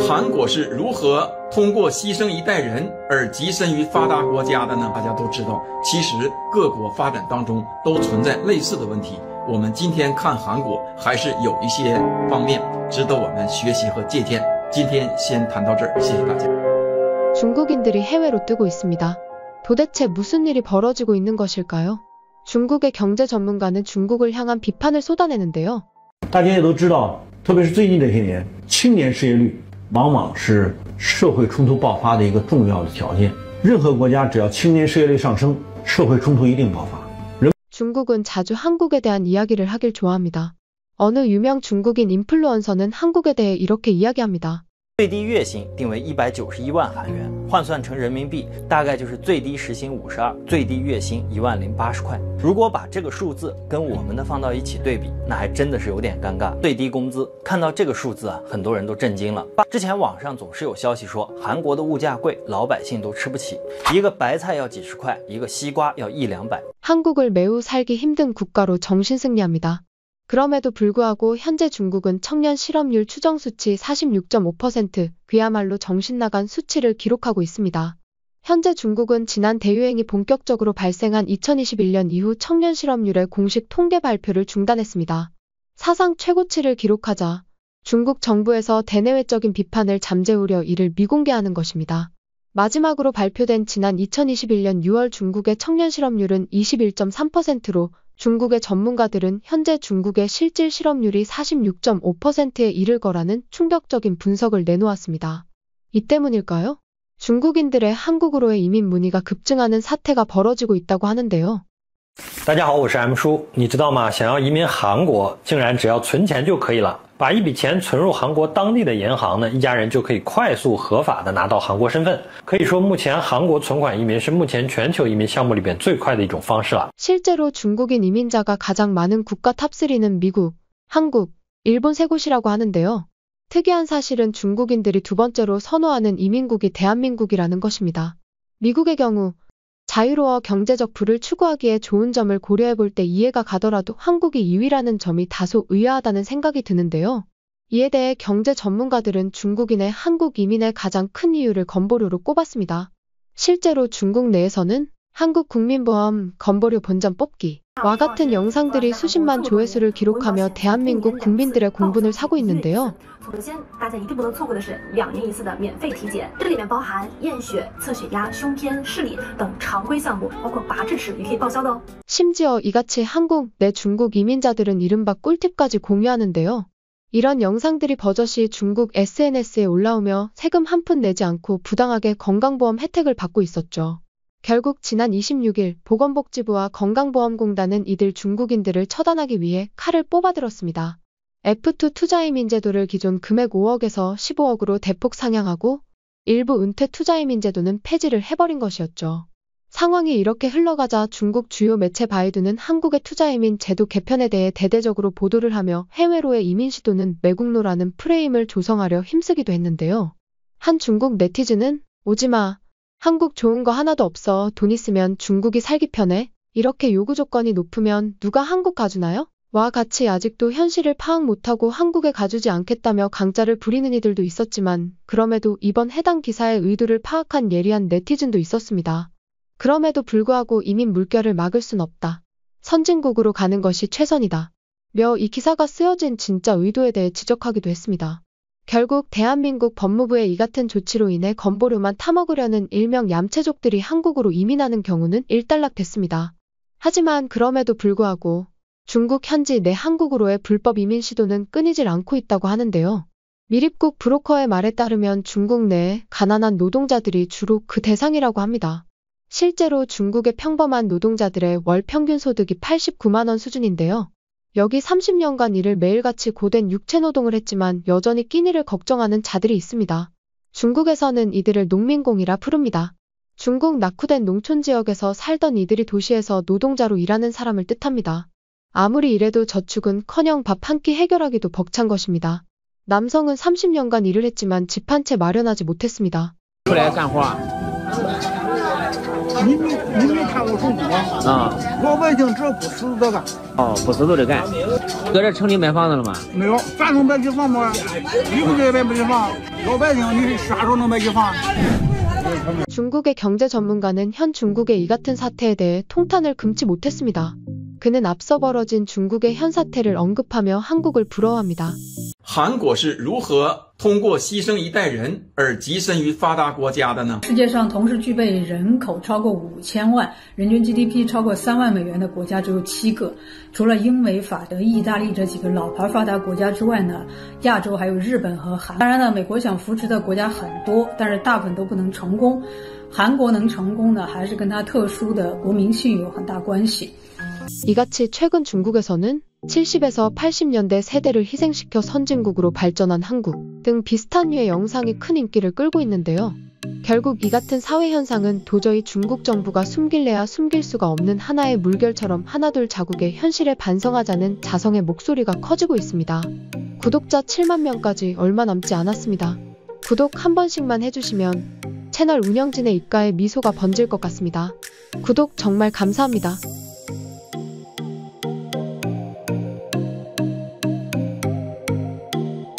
韩国是如何通过牺牲一代人而跻身于发达国家的呢？大家都知道，其实各国发展当中都存在类似的问题。我们今天看韩国，还是有一些方面值得我们学习和借鉴。今天先谈到这儿，谢谢大家。 중국인들이 해외로 뜨고 있습니다. 도대체 무슨 일이 벌어지고 있는 것일까요? 중국의 경제 전문가는 중국을 향한 비판을 쏟아내는데요. 大家也都知道，特别是最近这些年，青年失业率往往是社会冲突爆发的一个重要的条件。任何国家只要青年失业率上升，社会冲突一定爆发。 중국은 자주 한국에 대한 이야기를 하길 좋아합니다. 어느 유명 중국인 인플루언서는 한국에 대해 이렇게 이야기합니다. 最低月薪定为191万韩元，换算成人民币，大概就是最低时薪52，最低月薪10080块。如果把这个数字跟我们的放到一起对比，那还真的是有点尴尬。最低工资，看到这个数字啊，很多人都震惊了。之前网上总是有消息说，韩国的物价贵，老百姓都吃不起，一个白菜要几十块，一个西瓜要100~200。 한국을 매우 살기 힘든 국가로 정신승리합니다. 그럼에도 불구하고 현재 중국은 청년 실업률 추정 수치 46.5%, 그야말로 정신나간 수치를 기록하고 있습니다. 현재 중국은 지난 대유행이 본격적으로 발생한 2021년 이후 청년 실업률의 공식 통계 발표를 중단했습니다. 사상 최고치를 기록하자 중국 정부에서 대내외적인 비판을 잠재우려 이를 미공개하는 것입니다. 마지막으로 발표된 지난 2021년 6월 중국의 청년 실업률은 21.3%로 중국의 전문가들은 현재 중국의 실질 실업률이 46.5%에 이를 거라는 충격적인 분석을 내놓았습니다. 이 때문일까요? 중국인들의 한국으로의 이민 문의가 급증하는 사태가 벌어지고 있다고 하는데요. 大家好，我是 M 叔。你知道吗？想要移民韩国，竟然只要存钱就可以了。把一笔钱存入韩国当地的银行呢，一家人就可以快速合法的拿到韩国身份。可以说，目前韩国存款移民是目前全球移民项目里边最快的一种方式了。 실제로 중국인 이민자가 가장 많은 국가 탑3는 미국, 한국, 일본 세 곳이라고 하는데요. 특이한 사실은 중국인들이 두 번째로 선호하는 이민국이 대한민국이라는 것입니다. 미국의 경우 자유로워 경제적 부를 추구하기에 좋은 점을 고려해볼 때 이해가 가더라도 한국이 2위라는 점이 다소 의아하다는 생각이 드는데요. 이에 대해 경제 전문가들은 중국인의 한국 이민의 가장 큰 이유를 건보료로 꼽았습니다. 실제로 중국 내에서는 한국 국민보험 건보료 본전 뽑기와 같은 영상들이 수십만 조회수를 기록하며 대한민국 국민들의 공분을 사고 있는데요. 首先，大家一定不能错过的是2年一次的免费体检，这里面包含验血、测血压、胸片、视力等常规项目，包括拔智齿也可以报销的哦。 심지어 이같이 한국 내 중국 이민자들은 이른바 꿀팁까지 공유하는데요. 이런 영상들이 버젓이 중국 SNS에 올라오며 세금 한 푼 내지 않고 부당하게 건강보험 혜택을 받고 있었죠. 결국 지난 26일 보건복지부와 건강보험공단은 이들 중국인들을 처단하기 위해 칼을 뽑아들었습니다. F2 투자이민 제도를 기존 금액 5억에서 15억으로 대폭 상향하고 일부 은퇴 투자이민 제도는 폐지를 해버린 것이었죠. 상황이 이렇게 흘러가자 중국 주요 매체 바이두는 한국의 투자이민 제도 개편에 대해 대대적으로 보도를 하며 해외로의 이민 시도는 매국노라는 프레임을 조성하려 힘쓰기도 했는데요. 한 중국 네티즌은 오지마, 한국 좋은 거 하나도 없어, 돈 있으면 중국이 살기 편해, 이렇게 요구 조건이 높으면 누가 한국 가주나요? 와 같이 아직도 현실을 파악 못하고 한국에 가주지 않겠다며 강짜를 부리는 이들도 있었지만 그럼에도 이번 해당 기사의 의도를 파악한 예리한 네티즌도 있었습니다. 그럼에도 불구하고 이민 물결을 막을 순 없다. 선진국으로 가는 것이 최선이다. 며 이 기사가 쓰여진 진짜 의도에 대해 지적하기도 했습니다. 결국 대한민국 법무부의 이 같은 조치로 인해 건보료만 타먹으려는 일명 얌체족들이 한국으로 이민하는 경우는 일단락됐습니다. 하지만 그럼에도 불구하고 중국 현지 내 한국으로의 불법 이민 시도는 끊이질 않고 있다고 하는데요. 미립국 브로커의 말에 따르면 중국 내에 가난한 노동자들이 주로 그 대상이라고 합니다. 실제로 중국의 평범한 노동자들의 월 평균 소득이 89만 원 수준인데요. 여기 30년간 일을 매일같이 고된 육체노동을 했지만 여전히 끼니를 걱정하는 자들이 있습니다. 중국에서는 이들을 농민공이라 부릅니다. 중국 낙후된 농촌지역에서 살던 이들이 도시에서 노동자로 일하는 사람을 뜻합니다. 아무리 이래도 저축은커녕 밥 한 끼 해결하기도 벅찬 것입니다. 남성은 30년간 일을 했지만 집 한 채 마련하지 못했습니다. 你没看过中国啊？老百姓只要不死都干。哦，不死都得干。搁这城里买房子了吗？没有，咱能买起房吗？你不给买不起房，老百姓你啥时候能买起房？ 중국의 경제 전문가는 현 중국의 이 같은 사태에 대해 통탄을 금치 못했습니다. 그는 앞서 벌어진 중국의 현 사태를 언급하며 한국을 부러워합니다. 韩国是如何通过牺牲一代人而跻身于发达国家的呢？世界上同时具备人口超过5000万、人均 GDP 超过3万美元的国家只有7个。除了英美法德意大利这几个老牌发达国家之外呢，亚洲还有日本和韩。当然呢，美国想扶持的国家很多，但是大部分都不能成功。韩国能成功呢，还是跟它特殊的国民性有很大关系。 이같이 최근 중국에서는 70에서 80년대 세대를 희생시켜 선진국으로 발전한 한국 등 비슷한 류의 영상이 큰 인기를 끌고 있는데요. 결국 이 같은 사회 현상은 도저히 중국 정부가 숨길래야 숨길 수가 없는 하나의 물결처럼 하나둘 자국의 현실에 반성하자는 자성의 목소리가 커지고 있습니다. 구독자 7만 명까지 얼마 남지 않았습니다. 구독 한 번씩만 해주시면 채널 운영진의 입가에 미소가 번질 것 같습니다. 구독 정말 감사합니다.